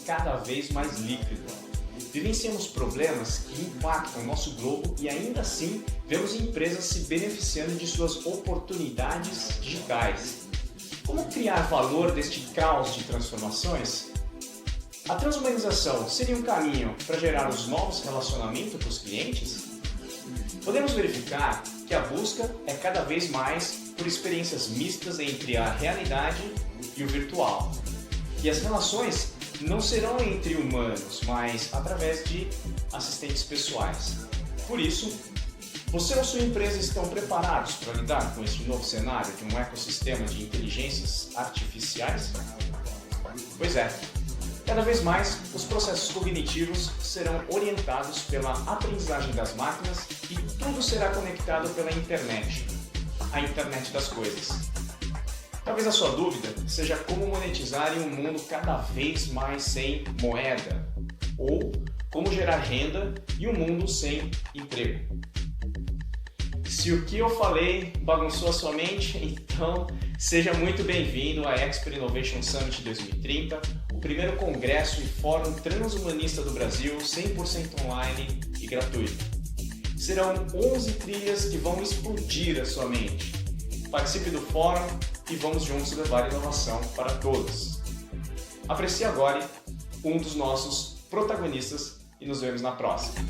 cada vez mais líquido. Vivenciamos problemas que impactam o nosso globo e ainda assim vemos empresas se beneficiando de suas oportunidades digitais. Como criar valor deste caos de transformações? A transhumanização seria um caminho para gerar os novos relacionamentos com os clientes? Podemos verificar que a busca é cada vez mais por experiências mistas entre a realidade e o virtual. E as relações não serão entre humanos, mas através de assistentes pessoais. Por isso, você ou sua empresa estão preparados para lidar com este novo cenário de um ecossistema de inteligências artificiais? Pois é, cada vez mais os processos cognitivos serão orientados pela aprendizagem das máquinas e tudo será conectado pela internet, a internet das coisas. Talvez a sua dúvida seja como monetizar em um mundo cada vez mais sem moeda, ou como gerar renda em um mundo sem emprego. Se o que eu falei bagunçou a sua mente, então seja muito bem-vindo à Expert Innovation Summit 2030, o primeiro congresso e fórum transhumanista do Brasil, 100% online e gratuito. Serão 11 trilhas que vão explodir a sua mente. Participe do fórum e vamos juntos levar inovação para todos. Aprecie agora um dos nossos protagonistas e nos vemos na próxima.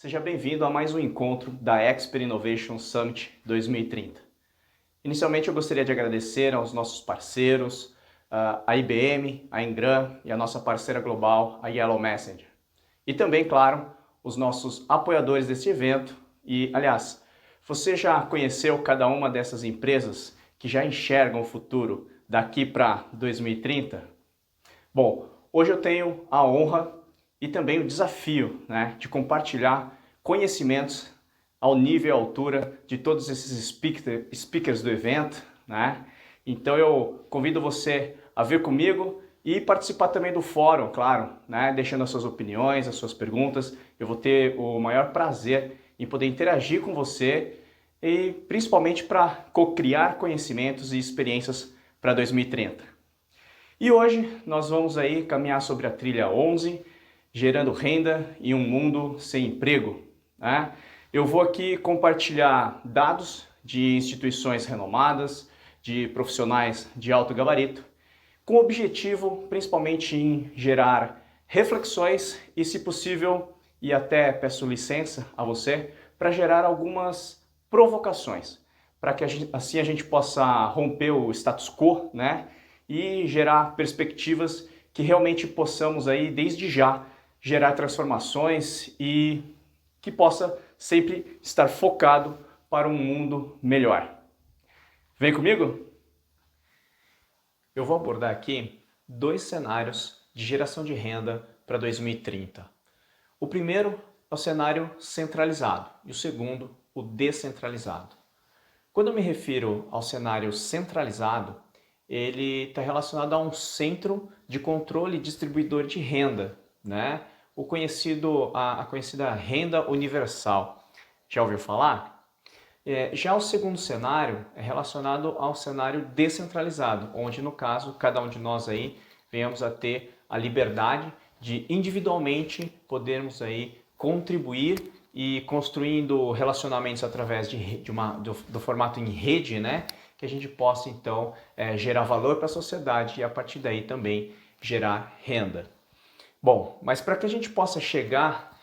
Seja bem-vindo a mais um encontro da Expert Innovation Summit 2030. Inicialmente eu gostaria de agradecer aos nossos parceiros, a IBM, a Ingram e a nossa parceira global, a Yellow Messenger. E também, claro, os nossos apoiadores deste evento. E, aliás, você já conheceu cada uma dessas empresas que já enxergam o futuro daqui para 2030? Bom, hoje eu tenho a honra e também o desafio, de compartilhar conhecimentos ao nível e à altura de todos esses speakers do evento, Então eu convido você a vir comigo e participar também do fórum, claro, deixando as suas opiniões, as suas perguntas. Eu vou ter o maior prazer em poder interagir com você e principalmente para co-criar conhecimentos e experiências para 2030. E hoje nós vamos aí caminhar sobre a trilha 11, gerando renda em um mundo sem emprego. Eu vou aqui compartilhar dados de instituições renomadas, de profissionais de alto gabarito, com o objetivo principalmente em gerar reflexões e, se possível, e até peço licença a você, para gerar algumas provocações, para que assim a gente possa romper o status quo, e gerar perspectivas que realmente possamos aí, desde já, gerar transformações e que possa sempre estar focado para um mundo melhor. Vem comigo? Eu vou abordar aqui 2 cenários de geração de renda para 2030. O primeiro é o cenário centralizado e o segundo, o descentralizado. Quando eu me refiro ao cenário centralizado, ele está relacionado a um centro de controle distribuidor de renda, a conhecida renda universal. Já ouviu falar? Já o segundo cenário é relacionado ao cenário descentralizado, onde no caso cada um de nós aí venhamos a ter a liberdade de individualmente podermos aí contribuir e construindo relacionamentos através do formato em rede, que a gente possa então gerar valor para a sociedade e a partir daí também gerar renda. Bom, mas para que a gente possa chegar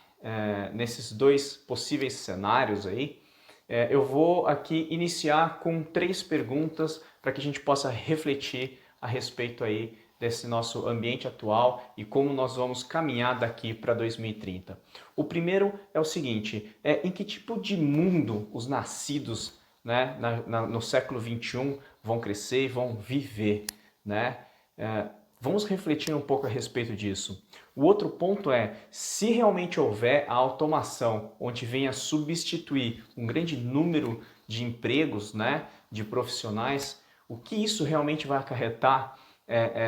nesses 2 possíveis cenários aí, eu vou aqui iniciar com 3 perguntas para que a gente possa refletir a respeito aí desse nosso ambiente atual e como nós vamos caminhar daqui para 2030. O primeiro é o seguinte, em que tipo de mundo os nascidos no século XXI vão crescer e vão viver, Vamos refletir um pouco a respeito disso. O outro ponto é, se realmente houver a automação, onde venha substituir um grande número de empregos, né, de profissionais, o que isso realmente vai acarretar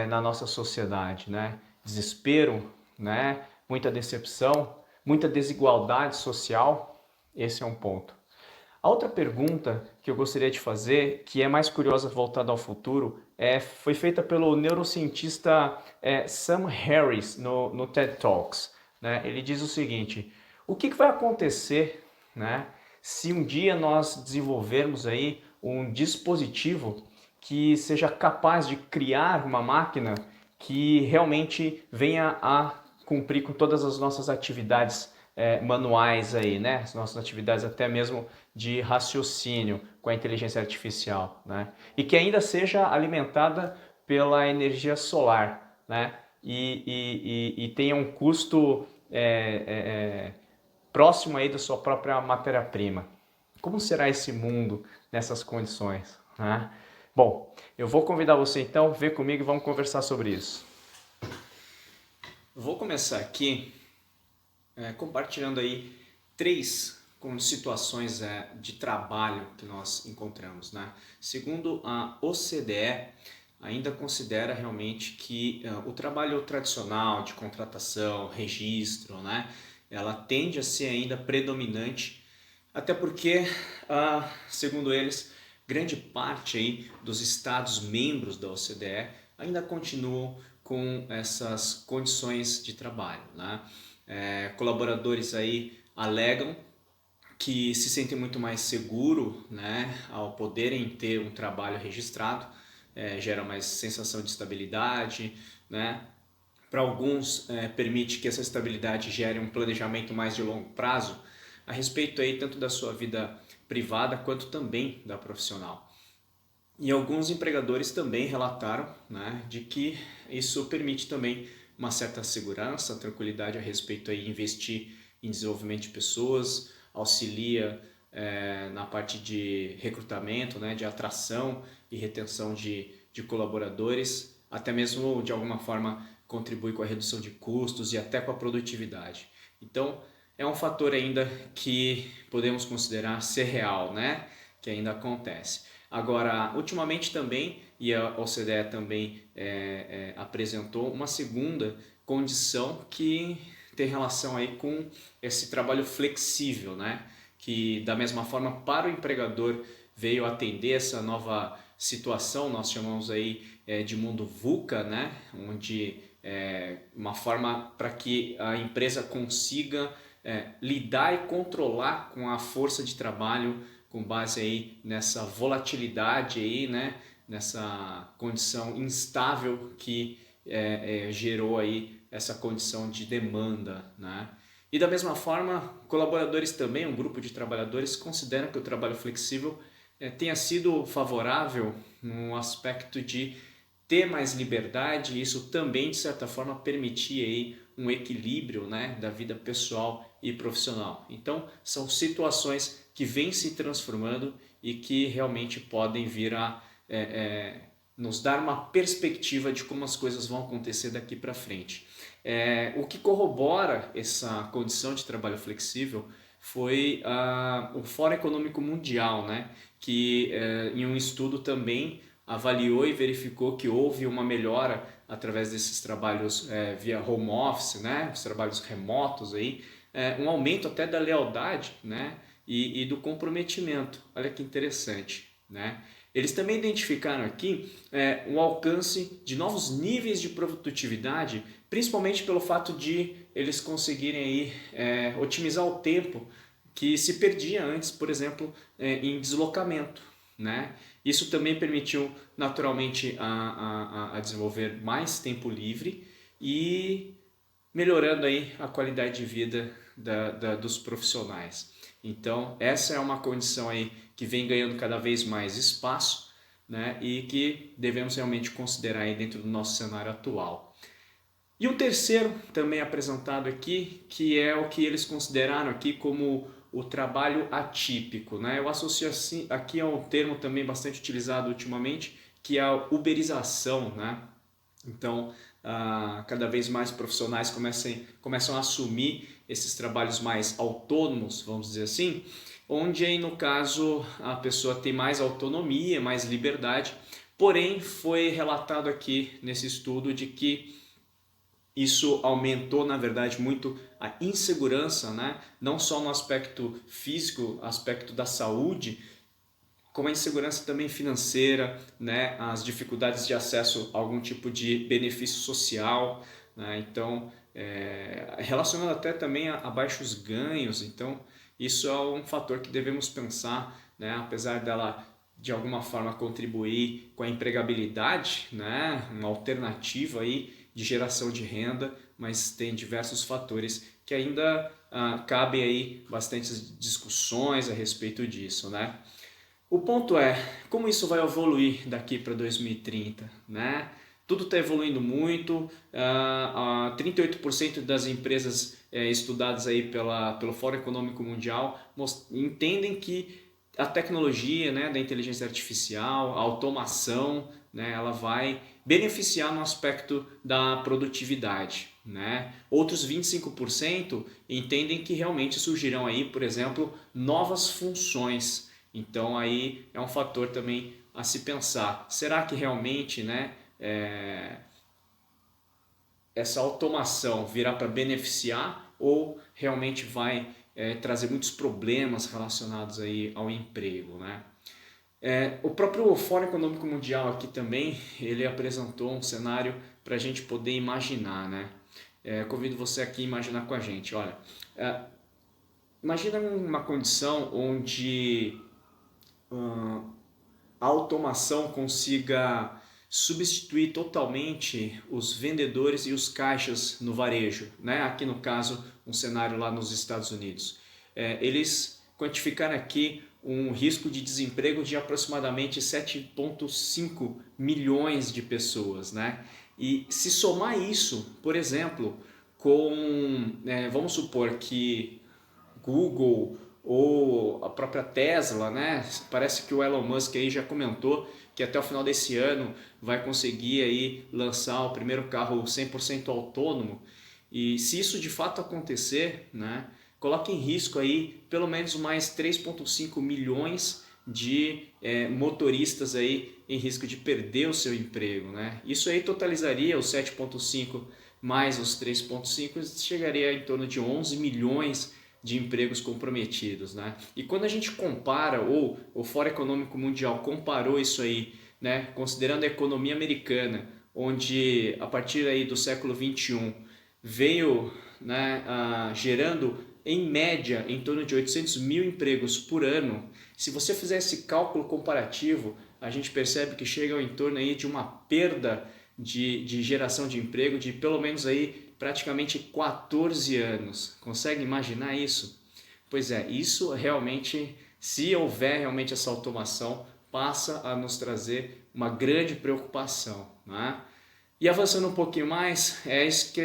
na nossa sociedade, né? Desespero, né? Muita decepção, muita desigualdade social, esse é um ponto. A outra pergunta que eu gostaria de fazer, que é mais curiosa voltada ao futuro, foi feita pelo neurocientista Sam Harris no TED Talks. Né? Ele diz o seguinte: o que vai acontecer, né, se um dia nós desenvolvermos aí um dispositivo que seja capaz de criar uma máquina que realmente venha a cumprir com todas as nossas atividades manuais aí, né? As nossas atividades até mesmo de raciocínio com a inteligência artificial, né? E que ainda seja alimentada pela energia solar, né? E tenha um custo próximo aí da sua própria matéria-prima. Como será esse mundo nessas condições, né? Bom, eu vou convidar você então, vem comigo e vamos conversar sobre isso. Vou começar aqui compartilhando aí 3 situações de trabalho que nós encontramos, né? Segundo a OCDE, ainda considera realmente que o trabalho tradicional de contratação, registro, né? Ela tende a ser ainda predominante, até porque, segundo eles, grande parte aí dos estados membros da OCDE ainda continuam com essas condições de trabalho, né? Colaboradores aí alegam que se sentem muito mais seguro, né, ao poderem ter um trabalho registrado, gera mais sensação de estabilidade, né? Para alguns permite que essa estabilidade gere um planejamento mais de longo prazo a respeito aí tanto da sua vida privada quanto também da profissional. E alguns empregadores também relataram, né, de que isso permite também uma certa segurança, tranquilidade a respeito aí de investir em desenvolvimento de pessoas, auxilia na parte de recrutamento, né, de atração e retenção de colaboradores, até mesmo de alguma forma contribui com a redução de custos e até com a produtividade. Então é um fator ainda que podemos considerar ser real, né, que ainda acontece. Agora, ultimamente também, e a OCDE também apresentou uma segunda condição que tem relação aí com esse trabalho flexível, né? Que da mesma forma para o empregador veio atender essa nova situação, nós chamamos aí de mundo VUCA, né? Onde uma forma para que a empresa consiga lidar e controlar com a força de trabalho com base aí nessa volatilidade aí, né? Nessa condição instável que gerou aí essa condição de demanda, né? E da mesma forma, colaboradores também, um grupo de trabalhadores consideram que o trabalho flexível tenha sido favorável no aspecto de ter mais liberdade e isso também de certa forma permitir aí um equilíbrio, né, da vida pessoal e profissional. Então são situações que vêm se transformando e que realmente podem vir a nos dar uma perspectiva de como as coisas vão acontecer daqui para frente. O que corrobora essa condição de trabalho flexível foi o Fórum Econômico Mundial, né, que em um estudo também avaliou e verificou que houve uma melhora através desses trabalhos via home office, né, os trabalhos remotos aí, um aumento até da lealdade, né, e do comprometimento. Olha que interessante, né? Eles também identificaram aqui um alcance de novos níveis de produtividade, principalmente pelo fato de eles conseguirem aí, otimizar o tempo que se perdia antes, por exemplo, em deslocamento, né? Isso também permitiu naturalmente a desenvolver mais tempo livre e melhorando aí a qualidade de vida dos profissionais. Então essa é uma condição aí que vem ganhando cada vez mais espaço, né, e que devemos realmente considerar aí dentro do nosso cenário atual. E o terceiro também apresentado aqui, que é o que eles consideraram aqui como o trabalho atípico, né? Eu associo assim, aqui a um termo também bastante utilizado ultimamente, que é a uberização, né? Então, cada vez mais profissionais começam a assumir esses trabalhos mais autônomos, vamos dizer assim, onde aí no caso a pessoa tem mais autonomia, mais liberdade, porém foi relatado aqui nesse estudo de que isso aumentou, na verdade, muito a insegurança, né? Não só no aspecto físico, aspecto da saúde, como a insegurança também financeira, né? As dificuldades de acesso a algum tipo de benefício social, né? Então, relacionado até também a baixos ganhos. Então, isso é um fator que devemos pensar, né? Apesar dela de alguma forma contribuir com a empregabilidade, né? Uma alternativa aí de geração de renda, mas tem diversos fatores que ainda cabem aí bastantes discussões a respeito disso, né? O ponto é, como isso vai evoluir daqui para 2030, né? Tudo está evoluindo muito, 38% das empresas estudadas aí pelo Fórum Econômico Mundial entendem que a tecnologia, né, da inteligência artificial, a automação, né, ela vai beneficiar no aspecto da produtividade. Né? Outros 25% entendem que realmente surgirão aí, por exemplo, novas funções. Então aí é um fator também a se pensar. Será que realmente, né, essa automação virá para beneficiar ou realmente vai trazer muitos problemas relacionados aí ao emprego, né? O próprio Fórum Econômico Mundial aqui também, ele apresentou um cenário para a gente poder imaginar, né? Convido você aqui a imaginar com a gente. Olha, imagina uma condição onde a automação consiga substituir totalmente os vendedores e os caixas no varejo, né? Aqui no caso, um cenário lá nos Estados Unidos. Eles quantificaram aqui um risco de desemprego de aproximadamente 7,5 milhões de pessoas, né? E se somar isso, por exemplo, vamos supor que Google ou a própria Tesla, né? Parece que o Elon Musk aí já comentou que até o final desse ano vai conseguir aí lançar o primeiro carro 100% autônomo. E se isso de fato acontecer, né, coloca em risco aí pelo menos mais 3,5 milhões de motoristas aí em risco de perder o seu emprego, né? Isso aí totalizaria os 7,5 mais os 3,5, chegaria em torno de 11 milhões de empregos comprometidos, né? E quando a gente compara, ou o Fórum Econômico Mundial comparou isso aí, né, considerando a economia americana, onde a partir aí do século 21 veio, né, gerando em média em torno de 800 mil empregos por ano. Se você fizer esse cálculo comparativo, a gente percebe que chega em torno aí de uma perda de geração de emprego de pelo menos aí praticamente 14 anos. Consegue imaginar isso? Pois é, isso realmente, se houver realmente essa automação, passa a nos trazer uma grande preocupação, né? E avançando um pouquinho mais, é isso que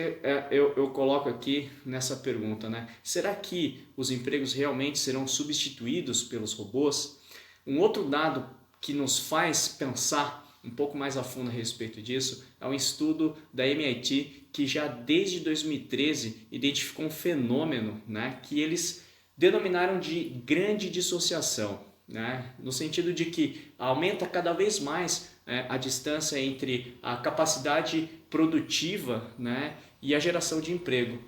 eu coloco aqui nessa pergunta, né? Será que os empregos realmente serão substituídos pelos robôs? Um outro dado que nos faz pensar um pouco mais a fundo a respeito disso é um estudo da MIT que já desde 2013 identificou um fenômeno, né, que eles denominaram de grande dissociação, né, no sentido de que aumenta cada vez mais a distância entre a capacidade produtiva, né, e a geração de emprego.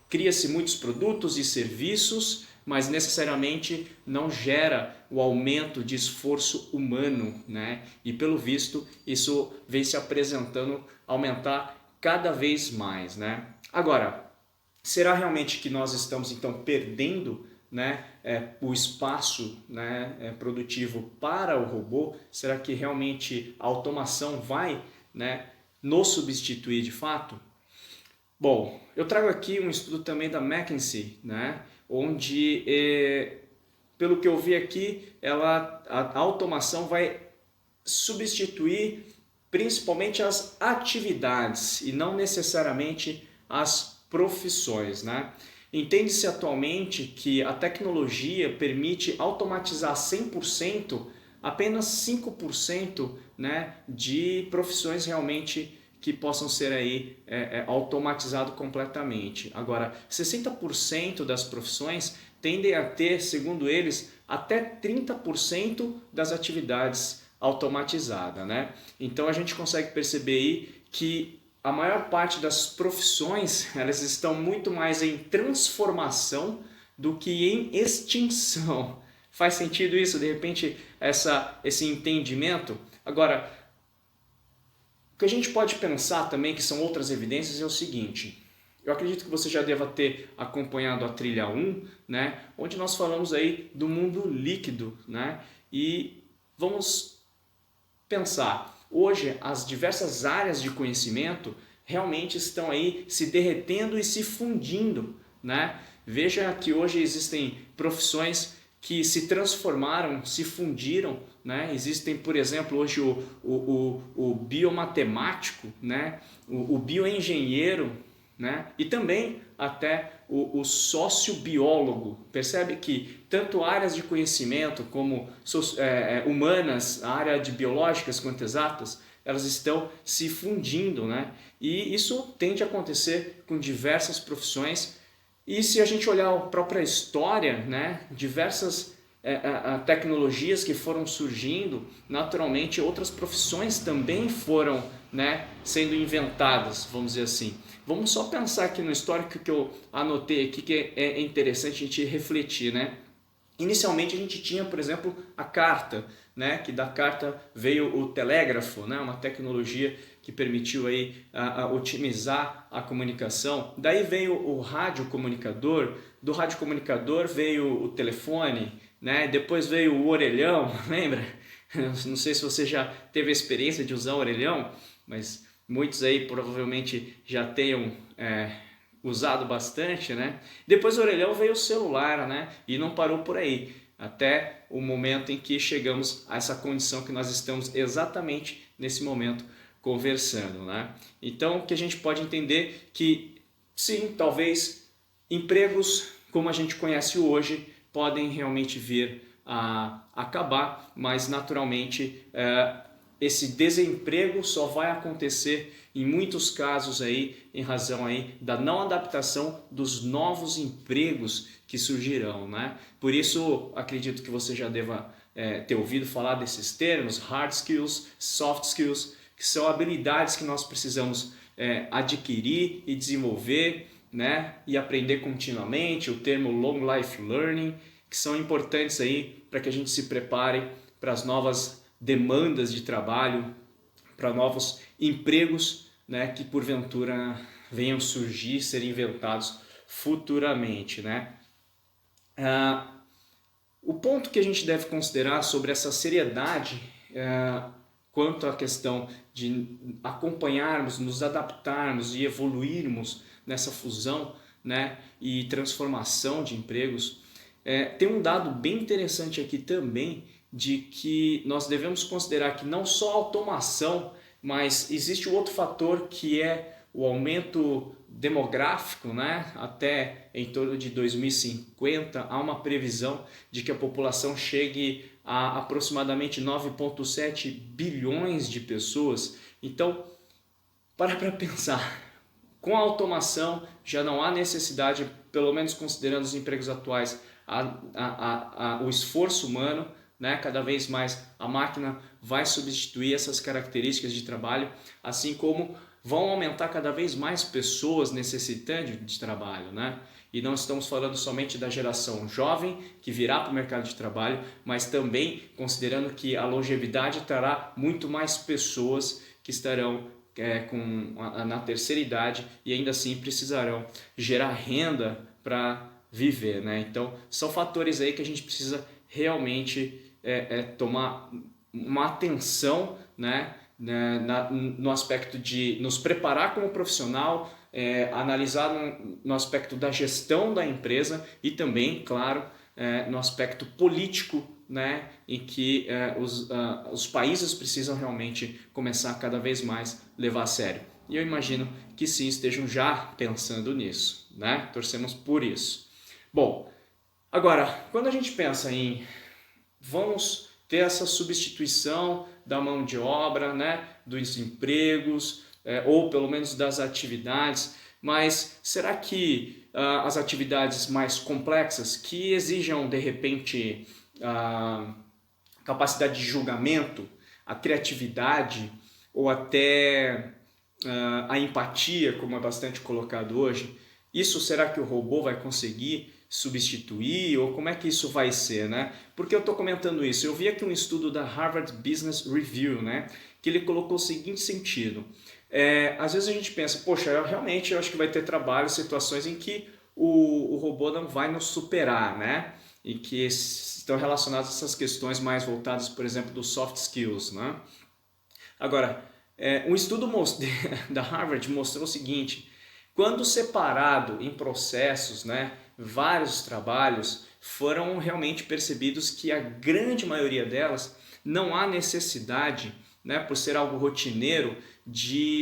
Cria-se muitos produtos e serviços, mas necessariamente não gera o aumento de esforço humano, né? E pelo visto isso vem se apresentando aumentar cada vez mais, né? Agora, será realmente que nós estamos então perdendo, né, o espaço, né, produtivo para o robô? Será que realmente a automação vai, né, nos substituir de fato? Bom, eu trago aqui um estudo também da McKinsey, né, onde, pelo que eu vi aqui, a automação vai substituir principalmente as atividades e não necessariamente as profissões, né? Entende-se atualmente que a tecnologia permite automatizar 100% apenas 5%, né, de profissões realmente que possam ser aí automatizado completamente. Agora, 60% das profissões tendem a ter, segundo eles, até 30% das atividades automatizadas, né? Então a gente consegue perceber aí que a maior parte das profissões, elas estão muito mais em transformação do que em extinção. Faz sentido isso, de repente, esse entendimento? Agora, o que a gente pode pensar também, que são outras evidências, é o seguinte. Eu acredito que você já deva ter acompanhado a trilha 1, né, onde nós falamos aí do mundo líquido, né, e vamos pensar. Hoje, as diversas áreas de conhecimento realmente estão aí se derretendo e se fundindo, né? Veja que hoje existem profissões que se transformaram, se fundiram, né? Existem, por exemplo, hoje o biomatemático, né? O bioengenheiro, né? E também até o sociobiólogo. Percebe que tanto áreas de conhecimento como humanas, a área de biológicas quanto exatas, elas estão se fundindo, né? E isso tende a acontecer com diversas profissões. E se a gente olhar a própria história, né, diversas tecnologias que foram surgindo, naturalmente outras profissões também foram, né, sendo inventadas, vamos dizer assim. Vamos só pensar aqui no histórico que eu anotei aqui, que é interessante a gente refletir, né? Inicialmente a gente tinha, por exemplo, a carta, né? Que da carta veio o telégrafo, né? Uma tecnologia que permitiu aí otimizar a comunicação. Daí veio o radiocomunicador, do radiocomunicador veio o telefone, né? Depois veio o orelhão, lembra? Não sei se você já teve a experiência de usar o orelhão, mas muitos aí provavelmente já tenham usado bastante, né? Depois do orelhão veio o celular, né? E não parou por aí, até o momento em que chegamos a essa condição que nós estamos exatamente nesse momento conversando, né? Então, o que a gente pode entender que sim, talvez empregos como a gente conhece hoje podem realmente vir a acabar, mas naturalmente esse desemprego só vai acontecer em muitos casos aí em razão aí da não adaptação dos novos empregos que surgirão, né? Por isso acredito que você já deva ter ouvido falar desses termos, hard skills, soft skills, que são habilidades que nós precisamos adquirir e desenvolver, né? E aprender continuamente, o termo long life learning, que são importantes aí para que a gente se prepare para as novas demandas de trabalho, para novos empregos, né, que porventura venham surgir, serem inventados futuramente, né? O ponto que a gente deve considerar sobre essa seriedade quanto à questão de acompanharmos, nos adaptarmos e evoluirmos nessa fusão, né, e transformação de empregos, tem um dado bem interessante aqui também, de que nós devemos considerar que não só a automação, mas existe o outro fator que é o aumento demográfico, né? Até em torno de 2050 há uma previsão de que a população chegue a aproximadamente 9,7 bilhões de pessoas. Então, para pensar, com a automação já não há necessidade, pelo menos considerando os empregos atuais, o esforço humano, né? Cada vez mais a máquina vai substituir essas características de trabalho, assim como vão aumentar cada vez mais pessoas necessitando de trabalho, né? E não estamos falando somente da geração jovem que virá para o mercado de trabalho, mas também considerando que a longevidade trará muito mais pessoas que estarão na terceira idade e ainda assim precisarão gerar renda para viver, né? Então são fatores aí que a gente precisa realmente tomar uma atenção, né, no aspecto de nos preparar como profissional, analisar no aspecto da gestão da empresa e também, claro, no aspecto político, né, em que os países precisam realmente começar a cada vez mais levar a sério. E eu imagino que sim, estejam já pensando nisso, né? Torcemos por isso. Bom, agora, quando a gente pensa em vamos ter essa substituição da mão de obra, né, dos empregos, ou pelo menos das atividades, mas será que as atividades mais complexas, que exijam de repente a capacidade de julgamento, a criatividade ou até a empatia, como é bastante colocado hoje, isso será que o robô vai conseguir substituir ou como é que isso vai ser, né? Por que eu estou comentando isso? Eu vi aqui um estudo da Harvard Business Review, né? Que ele colocou o seguinte sentido. Às vezes a gente pensa, poxa, eu acho que vai ter trabalho, situações em que o robô não vai nos superar, né? E que estão relacionadas a essas questões mais voltadas, por exemplo, dos soft skills, né? Agora, um estudo da Harvard mostrou o seguinte: quando separado em processos, né, vários trabalhos, foram realmente percebidos que a grande maioria delas não há necessidade, né, por ser algo rotineiro,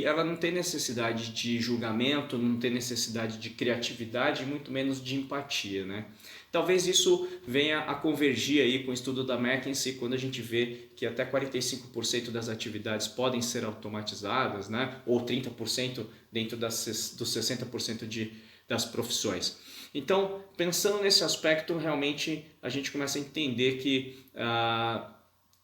ela não tem necessidade de julgamento, não tem necessidade de criatividade, muito menos de empatia, né? Talvez isso venha a convergir aí com o estudo da McKinsey, quando a gente vê que até 45% das atividades podem ser automatizadas, né? Ou 30% dentro dos 60% das profissões. Então, pensando nesse aspecto, realmente a gente começa a entender que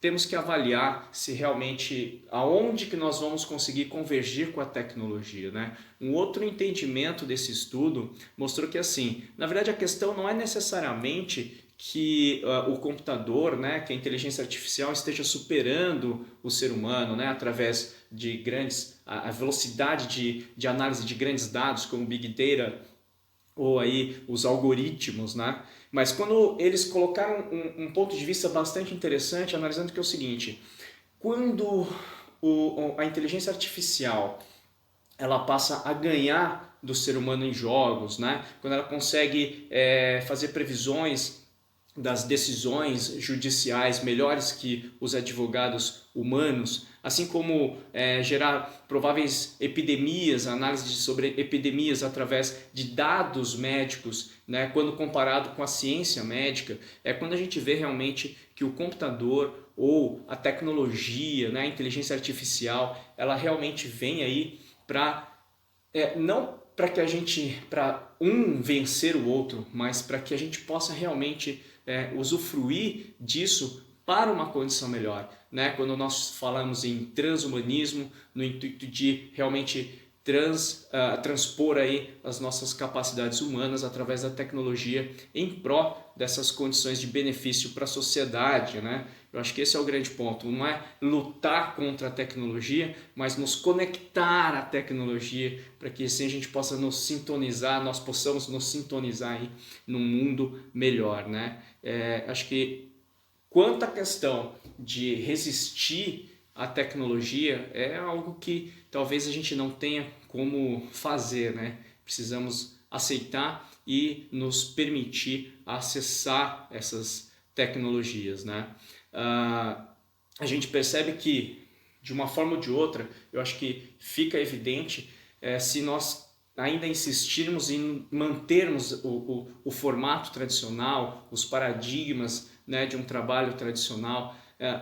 temos que avaliar se realmente aonde que nós vamos conseguir convergir com a tecnologia, né? Um outro entendimento desse estudo mostrou que assim, na verdade a questão não é necessariamente que o computador, né, que a inteligência artificial esteja superando o ser humano, né, através de a velocidade de análise de grandes dados como Big Data ou aí os algoritmos, né? Mas quando eles colocaram um ponto de vista bastante interessante, analisando que é o seguinte: quando a inteligência artificial ela passa a ganhar do ser humano em jogos, né? Quando ela consegue fazer previsões das decisões judiciais melhores que os advogados humanos, assim como gerar prováveis epidemias, análise sobre epidemias através de dados médicos, né, quando comparado com a ciência médica, é quando a gente vê realmente que o computador ou a tecnologia, né, a inteligência artificial, ela realmente vem aí para não para um vencer o outro, mas para que a gente possa realmente usufruir disso para uma condição melhor, né? Quando nós falamos em transhumanismo, no intuito de realmente transpor aí as nossas capacidades humanas através da tecnologia em pró dessas condições de benefício para a sociedade, né? Eu acho que esse é o grande ponto, não é lutar contra a tecnologia, mas nos conectar à tecnologia para que assim a gente possa nos sintonizar, nós possamos nos sintonizar aí num mundo melhor, né? Acho que quanto à questão de resistir à tecnologia, é algo que talvez a gente não tenha como fazer, né? Precisamos aceitar e nos permitir acessar essas tecnologias, né? A gente percebe que, de uma forma ou de outra, eu acho que fica evidente se nós ainda insistirmos em mantermos o formato tradicional, os paradigmas, né, de um trabalho tradicional,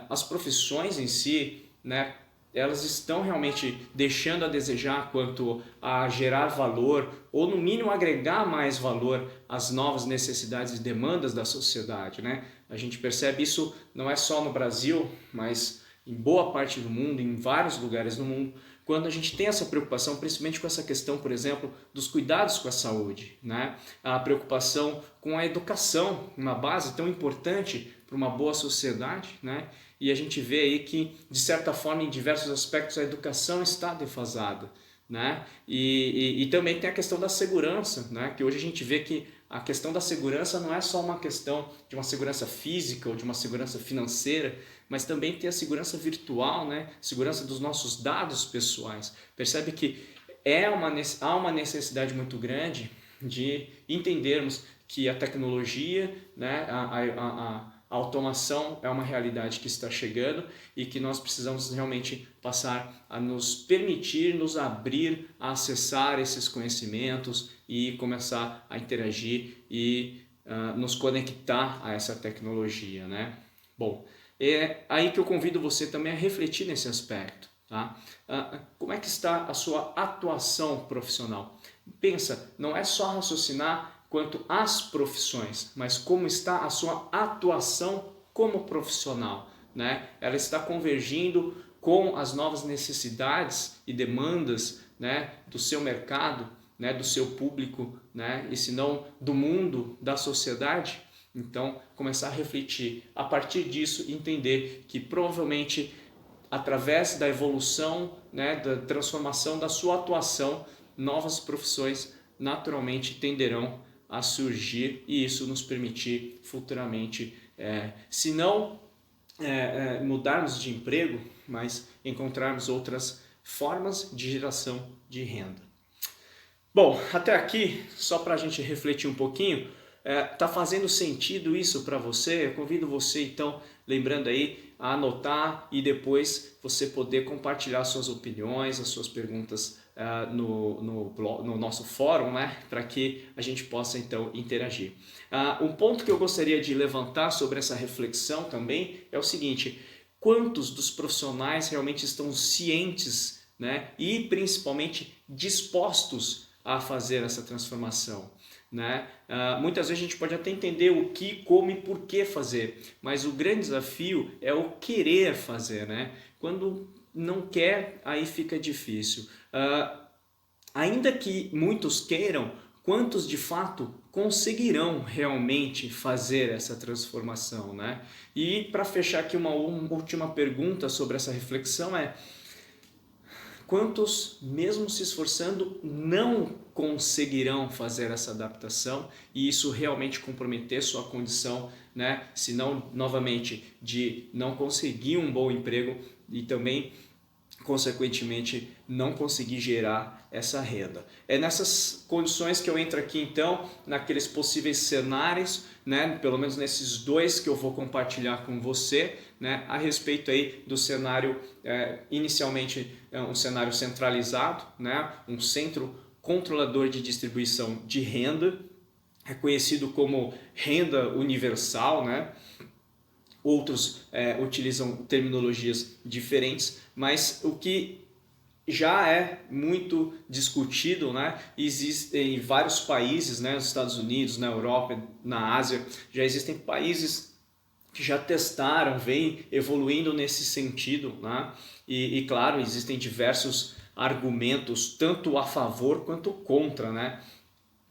as profissões em si, né, elas estão realmente deixando a desejar quanto a gerar valor ou no mínimo agregar mais valor às novas necessidades e demandas da sociedade, né? A gente percebe isso não é só no Brasil, mas em boa parte do mundo, em vários lugares do mundo, quando a gente tem essa preocupação, principalmente com essa questão, por exemplo, dos cuidados com a saúde, né? A preocupação com a educação, uma base tão importante para uma boa sociedade, né? E a gente vê aí que, de certa forma, em diversos aspectos, a educação está defasada, né? E também tem a questão da segurança, né? Que hoje a gente vê que a questão da segurança não é só uma questão de uma segurança física ou de uma segurança financeira, mas também tem a segurança virtual, né? Segurança dos nossos dados pessoais. Percebe que há uma necessidade muito grande de entendermos que a tecnologia, né, a automação é uma realidade que está chegando e que nós precisamos realmente passar a nos permitir, nos abrir a acessar esses conhecimentos e começar a interagir e nos conectar a essa tecnologia, né? Bom, É aí que eu convido você também a refletir nesse aspecto. Tá? Como é que está a sua atuação profissional? Pensa, não é só raciocinar quanto às profissões, mas como está a sua atuação como profissional, né? Ela está convergindo com as novas necessidades e demandas, né, do seu mercado, né, do seu público, né, e se não do mundo, da sociedade. Então, começar a refletir a partir disso, entender que provavelmente através da evolução, né, da transformação da sua atuação, novas profissões naturalmente tenderão a surgir e isso nos permitir futuramente, se não mudarmos de emprego, mas encontrarmos outras formas de geração de renda. Bom, até aqui, só para a gente refletir um pouquinho, tá fazendo sentido isso para você? Eu convido você então, lembrando aí, a anotar e depois você poder compartilhar suas opiniões, as suas perguntas no nosso fórum, né? Para que a gente possa então interagir. Um ponto que eu gostaria de levantar sobre essa reflexão também é o seguinte: quantos dos profissionais realmente estão cientes, né? E principalmente dispostos a fazer essa transformação? Né? Muitas vezes a gente pode até entender o que, como e por que fazer, mas o grande desafio é o querer fazer, né? Quando não quer, aí fica difícil. Ainda que muitos queiram, quantos de fato conseguirão realmente fazer essa transformação, né? E para fechar aqui uma última pergunta sobre essa reflexão é: quantos, mesmo se esforçando, não conseguirão fazer essa adaptação e isso realmente comprometer sua condição, né? Se não, novamente, de não conseguir um bom emprego e também, consequentemente, não conseguir gerar essa renda. É nessas condições que eu entro aqui, então, naqueles possíveis cenários, né? Pelo menos nesses dois que eu vou compartilhar com você, né? A respeito aí do cenário, inicialmente um cenário centralizado, né? Um centro controlador de distribuição de renda, é conhecido como renda universal, né? Outros utilizam terminologias diferentes, mas o que já é muito discutido, né? Existe em vários países, né? Nos Estados Unidos, na Europa, na Ásia, já existem países que já testaram, vem evoluindo nesse sentido, né? E claro, existem diversos argumentos, tanto a favor quanto contra, né?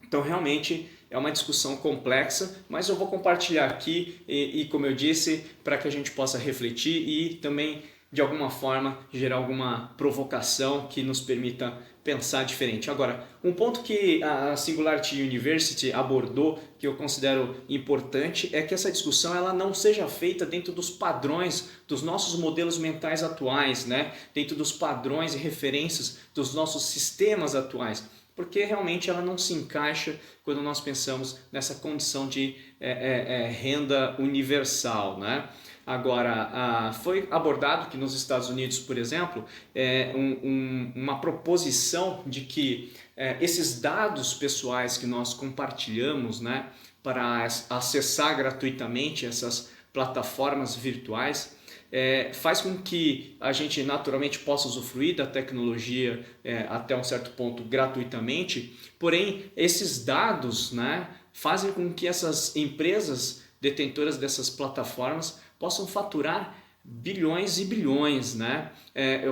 Então realmente é uma discussão complexa, mas eu vou compartilhar aqui e como eu disse, para que a gente possa refletir e também de alguma forma gerar alguma provocação que nos permita pensar diferente. Agora, um ponto que a Singularity University abordou, que eu considero importante, é que essa discussão ela não seja feita dentro dos padrões dos nossos modelos mentais atuais, né? Dentro dos padrões e referências dos nossos sistemas atuais, porque realmente ela não se encaixa quando nós pensamos nessa condição de renda universal, né? Agora, foi abordado que nos Estados Unidos, por exemplo, uma proposição de que esses dados pessoais que nós compartilhamos, né, para acessar gratuitamente essas plataformas virtuais, faz com que a gente naturalmente possa usufruir da tecnologia até um certo ponto gratuitamente, porém esses dados, né, fazem com que essas empresas detentoras dessas plataformas possam faturar bilhões e bilhões, né?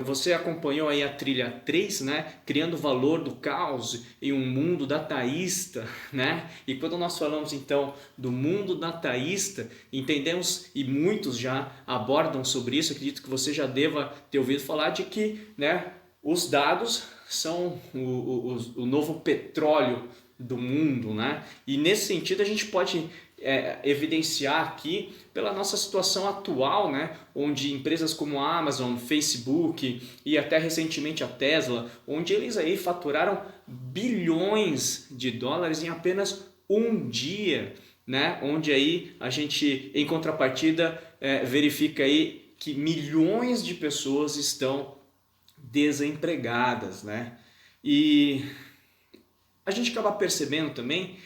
Você acompanhou aí a trilha 3, né? Criando o valor do caos em um mundo dataísta, né? E quando nós falamos então do mundo dataísta, entendemos, e muitos já abordam sobre isso, acredito que você já deva ter ouvido falar de que, né, os dados são o novo petróleo do mundo, né? E nesse sentido a gente pode evidenciar aqui pela nossa situação atual, né, onde empresas como a Amazon, Facebook e até recentemente a Tesla, onde eles aí faturaram bilhões de dólares em apenas um dia, né, onde aí a gente em contrapartida verifica aí que milhões de pessoas estão desempregadas, né, e a gente acaba percebendo também,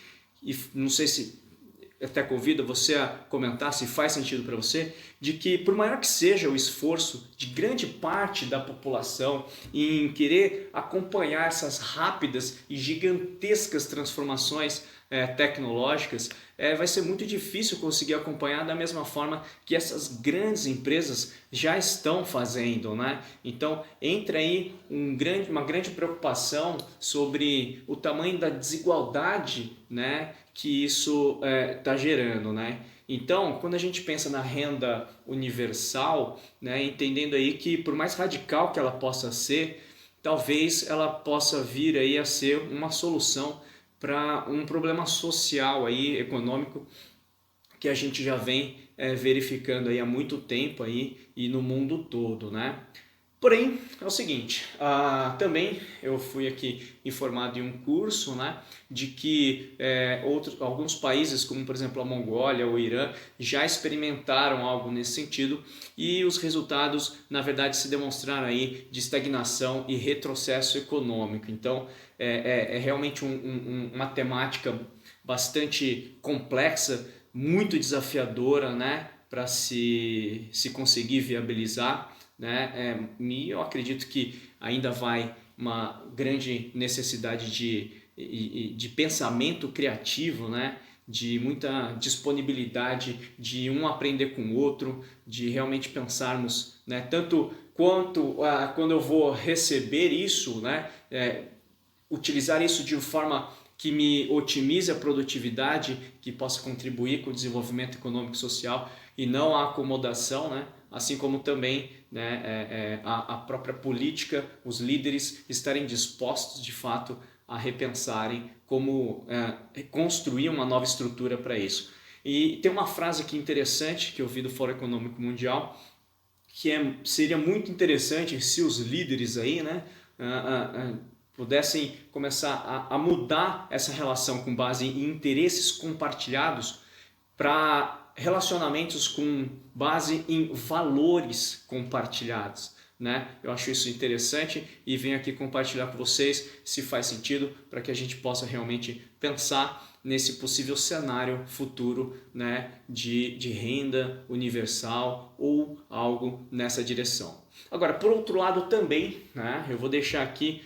e não sei se até convido você a comentar se faz sentido para você, de que, por maior que seja o esforço de grande parte da população em querer acompanhar essas rápidas e gigantescas transformações tecnológicas, vai ser muito difícil conseguir acompanhar da mesma forma que essas grandes empresas já estão fazendo, né? Então entra aí uma grande preocupação sobre o tamanho da desigualdade, né, que isso está gerando, né? Então, quando a gente pensa na renda universal, né, entendendo aí que por mais radical que ela possa ser, talvez ela possa vir aí a ser uma solução para um problema social aí, econômico, que a gente já vem verificando aí há muito tempo aí e no mundo todo, né? Porém, é o seguinte, também eu fui aqui informado em um curso, né, de que alguns países, como por exemplo a Mongólia ou o Irã, já experimentaram algo nesse sentido e os resultados, na verdade, se demonstraram aí de estagnação e retrocesso econômico. Então, é realmente uma temática bastante complexa, muito desafiadora, né, para se conseguir viabilizar, né? E eu acredito que ainda vai uma grande necessidade de pensamento criativo, né? De muita disponibilidade de um aprender com o outro, de realmente pensarmos, né? Tanto quanto quando eu vou receber isso, né? Utilizar isso de forma que me otimize a produtividade, que possa contribuir com o desenvolvimento econômico e social e não a acomodação, né? Assim como também, né, a própria política, os líderes estarem dispostos de fato a repensarem como construir uma nova estrutura para isso. E tem uma frase aqui interessante que eu vi do Fórum Econômico Mundial, que seria muito interessante se os líderes aí, né, pudessem começar a mudar essa relação com base em interesses compartilhados para relacionamentos com base em valores compartilhados, né? Eu acho isso interessante e venho aqui compartilhar com vocês se faz sentido para que a gente possa realmente pensar nesse possível cenário futuro, né, de renda universal ou algo nessa direção. Agora, por outro lado também, né, eu vou deixar aqui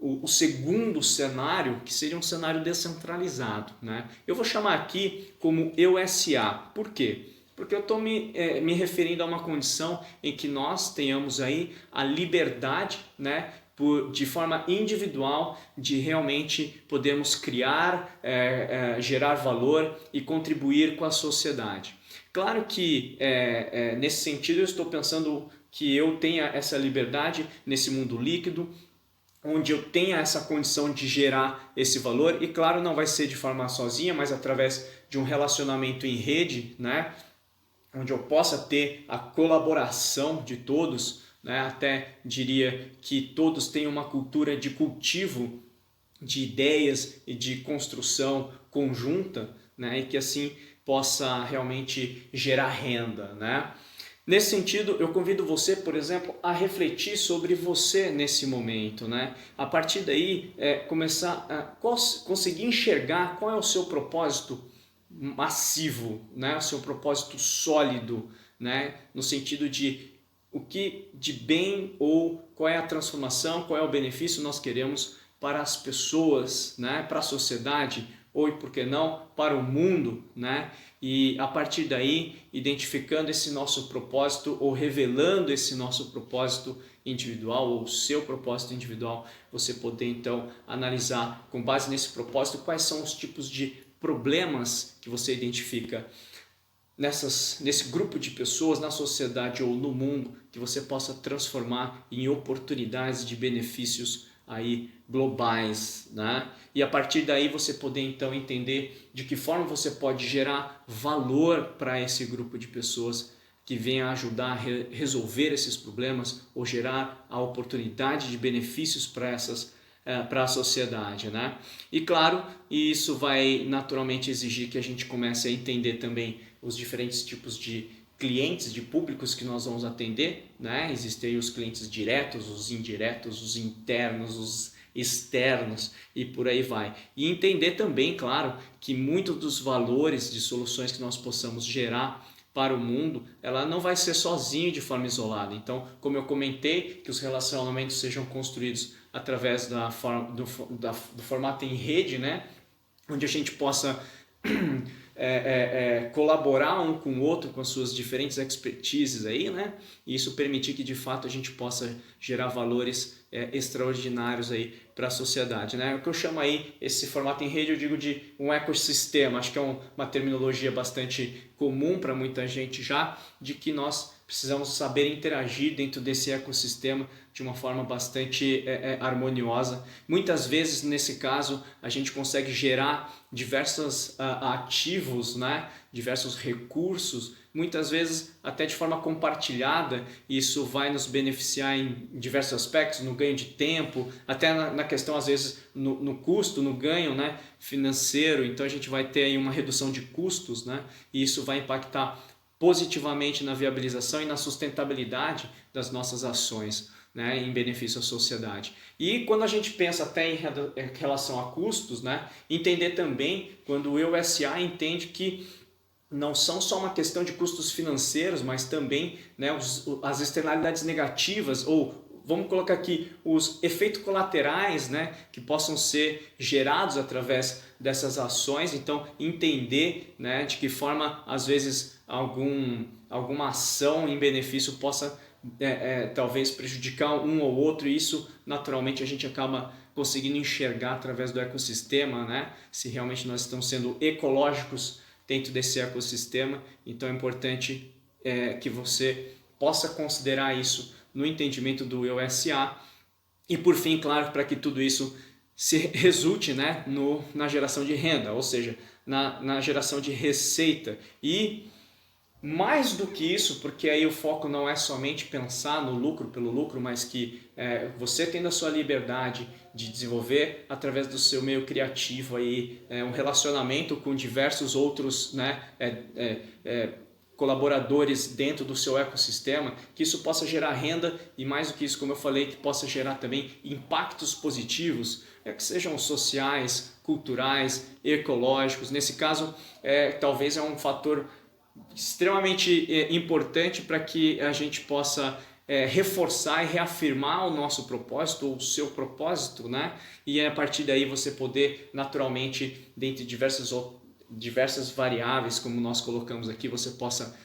o segundo cenário, que seria um cenário descentralizado, né? Eu vou chamar aqui como EUSA. Por quê? Porque eu estou me referindo a uma condição em que nós tenhamos aí a liberdade, né, de forma individual, de realmente podermos criar, gerar valor e contribuir com a sociedade. Claro que nesse sentido eu estou pensando que eu tenha essa liberdade nesse mundo líquido, onde eu tenha essa condição de gerar esse valor e claro, não vai ser de forma sozinha, mas através de um relacionamento em rede, né, onde eu possa ter a colaboração de todos, né, até diria que todos tenham uma cultura de cultivo de ideias e de construção conjunta, né, e que assim possa realmente gerar renda, né? Nesse sentido, eu convido você, por exemplo, a refletir sobre você nesse momento, né? A partir daí, começar a conseguir enxergar qual é o seu propósito massivo, né? O seu propósito sólido, né? No sentido de o que de bem ou qual é a transformação, qual é o benefício nós queremos para as pessoas, né? Para a sociedade ou, por que não, para o mundo, né? E a partir daí, identificando esse nosso propósito ou revelando esse nosso propósito individual ou o seu propósito individual, você poder então analisar com base nesse propósito quais são os tipos de problemas que você identifica nesse grupo de pessoas, na sociedade ou no mundo, que você possa transformar em oportunidades de benefícios aí globais, né? E a partir daí você poder então entender de que forma você pode gerar valor para esse grupo de pessoas que venha ajudar a resolver esses problemas ou gerar a oportunidade de benefícios para a sociedade, né? E claro, isso vai naturalmente exigir que a gente comece a entender também os diferentes tipos de clientes, de públicos que nós vamos atender, né? Existem aí os clientes diretos, os indiretos, os internos, os externos e por aí vai. E entender também, claro, que muitos dos valores de soluções que nós possamos gerar para o mundo, ela não vai ser sozinha de forma isolada. Então, como eu comentei, que os relacionamentos sejam construídos através do formato em rede, né? Onde a gente possa colaborar um com o outro com as suas diferentes expertises aí, né? E isso permitir que de fato a gente possa gerar valores extraordinários aí para a sociedade, né? O que eu chamo aí esse formato em rede, eu digo de um ecossistema. Acho que é uma terminologia bastante comum para muita gente já, de que nós precisamos saber interagir dentro desse ecossistema de uma forma bastante harmoniosa. Muitas vezes, nesse caso, a gente consegue gerar diversos ativos, né? Diversos recursos, muitas vezes até de forma compartilhada. Isso vai nos beneficiar em diversos aspectos, no ganho de tempo, até na questão, às vezes, no custo, no ganho, né? Financeiro. Então a gente vai ter aí uma redução de custos, né? E isso vai impactar positivamente na viabilização e na sustentabilidade das nossas ações, né, em benefício à sociedade. E quando a gente pensa até em relação a custos, né, entender também quando o EUSA entende que não são só uma questão de custos financeiros, mas também, né, as externalidades negativas, ou vamos colocar aqui os efeitos colaterais, né, que possam ser gerados através dessas ações. Então, entender, né, de que forma, às vezes, alguma ação em benefício possa talvez prejudicar um ou outro, e isso naturalmente a gente acaba conseguindo enxergar através do ecossistema, né, se realmente nós estamos sendo ecológicos dentro desse ecossistema. Então é importante que você possa considerar isso no entendimento do EUSA. E por fim, claro, para que tudo isso se resulte, né, na geração de renda, ou seja, na geração de receita. E mais do que isso, porque aí o foco não é somente pensar no lucro pelo lucro, mas que você tendo a sua liberdade de desenvolver através do seu meio criativo aí, um relacionamento com diversos outros, né, colaboradores dentro do seu ecossistema, que isso possa gerar renda e, mais do que isso, como eu falei, que possa gerar também impactos positivos, que sejam sociais, culturais, ecológicos. Nesse caso, talvez é um fator extremamente importante para que a gente possa reforçar e reafirmar o nosso propósito, ou o seu propósito, né? E a partir daí você poder naturalmente, dentre diversas variáveis, como nós colocamos aqui, você possa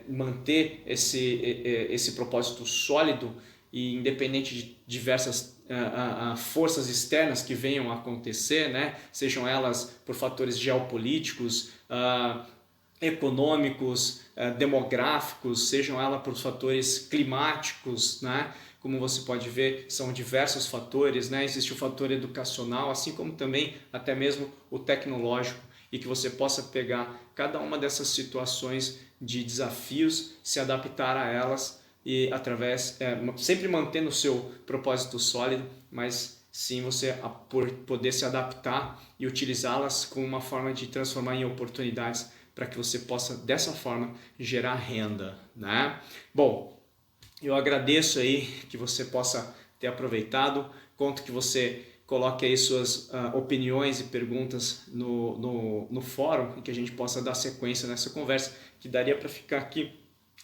manter esse propósito sólido e independente de diversas forças externas que venham a acontecer, né? Sejam elas por fatores geopolíticos, econômicos, demográficos, sejam elas por fatores climáticos, né? Como você pode ver, são diversos fatores, né? Existe o fator educacional, assim como também até mesmo o tecnológico, e que você possa pegar cada uma dessas situações de desafios, se adaptar a elas e através, sempre mantendo o seu propósito sólido, mas sim você poder se adaptar e utilizá-las como uma forma de transformar em oportunidades para que você possa, dessa forma, gerar renda, né? Bom, eu agradeço aí que você possa ter aproveitado. Conto que você coloque aí suas opiniões e perguntas no fórum, e que a gente possa dar sequência nessa conversa, que daria para ficar aqui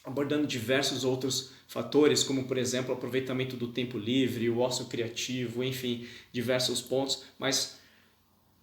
abordando diversos outros fatores, como, por exemplo, o aproveitamento do tempo livre, o ócio criativo, enfim, diversos pontos. Mas,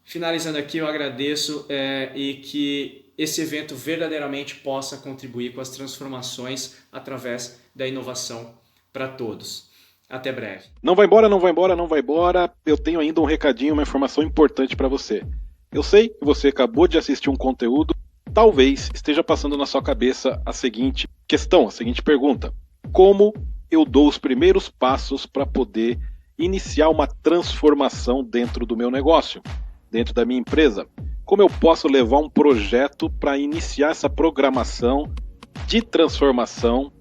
finalizando aqui, eu agradeço e que esse evento verdadeiramente possa contribuir com as transformações através da inovação para todos. Até breve. Não vai embora, não vai embora, não vai embora. Eu tenho ainda um recadinho, uma informação importante para você. Eu sei que você acabou de assistir um conteúdo, talvez esteja passando na sua cabeça a seguinte questão, a seguinte pergunta: como eu dou os primeiros passos para poder iniciar uma transformação dentro do meu negócio, dentro da minha empresa? Como eu posso levar um projeto para iniciar essa programação de transformação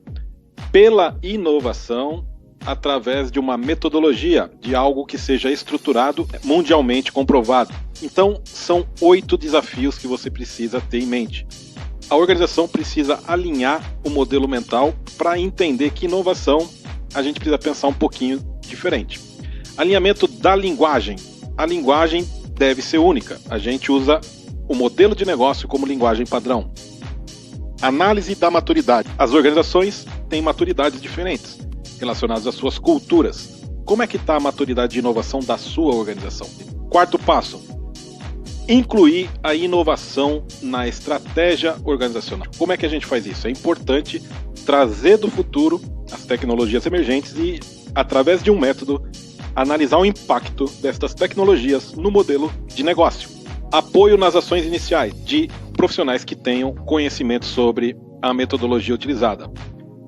pela inovação através de uma metodologia, de algo que seja estruturado, mundialmente comprovado? Então, são 8 desafios que você precisa ter em mente. A organização precisa alinhar o modelo mental para entender que inovação a gente precisa pensar um pouquinho diferente. Alinhamento da linguagem. A linguagem deve ser única. A gente usa o modelo de negócio como linguagem padrão. Análise da maturidade. As organizações têm maturidades diferentes, relacionadas às suas culturas. Como é que está a maturidade de inovação da sua organização? Quarto passo, incluir a inovação na estratégia organizacional. Como é que a gente faz isso? É importante trazer do futuro as tecnologias emergentes e, através de um método, analisar o impacto destas tecnologias no modelo de negócio. Apoio nas ações iniciais de profissionais que tenham conhecimento sobre a metodologia utilizada.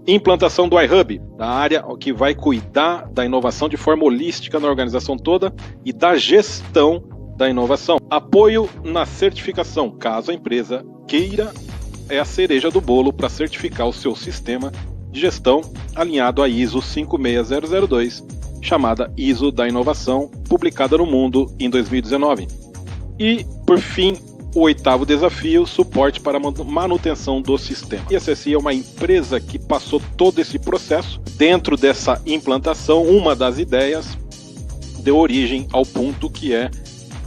Implantação do iHub, da área que vai cuidar da inovação de forma holística na organização toda e da gestão da inovação. Apoio na certificação, caso a empresa queira, é a cereja do bolo para certificar o seu sistema de gestão alinhado à ISO 56002, chamada ISO da inovação, publicada no mundo em 2019. E, por fim, o oitavo desafio, suporte para manutenção do sistema. A ISSI é uma empresa que passou todo esse processo. Dentro dessa implantação, uma das ideias deu origem ao ponto que é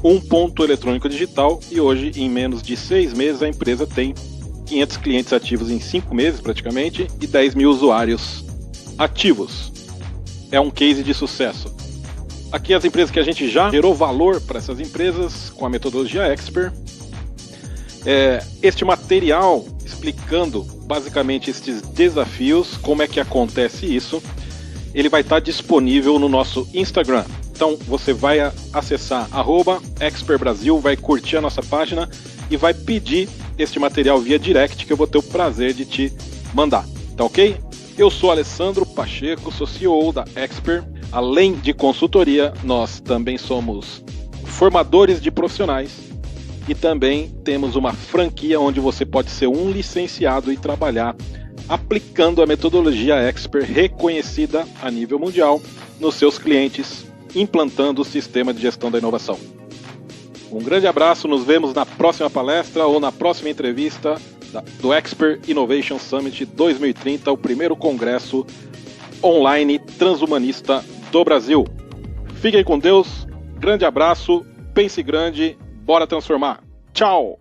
um ponto eletrônico digital, e hoje, em menos de 6 meses, a empresa tem 500 clientes ativos em 5 meses praticamente e 10 mil usuários ativos. É um case de sucesso. Aqui as empresas que a gente já gerou valor para essas empresas com a metodologia Expert. Este material explicando basicamente estes desafios, como é que acontece isso, ele vai estar disponível no nosso Instagram. Então você vai acessar @expertbrasil, vai curtir a nossa página e vai pedir este material via direct, que eu vou ter o prazer de te mandar. Tá ok? Eu sou Alessandro Pacheco, sou CEO da Expert. Além de consultoria, nós também somos formadores de profissionais e também temos uma franquia onde você pode ser um licenciado e trabalhar aplicando a metodologia Expert reconhecida a nível mundial nos seus clientes, implantando o sistema de gestão da inovação. Um grande abraço, nos vemos na próxima palestra ou na próxima entrevista do Expert Innovation Summit 2030, o primeiro congresso online transhumanista do Brasil. Fiquem com Deus, grande abraço, pense grande, bora transformar. Tchau!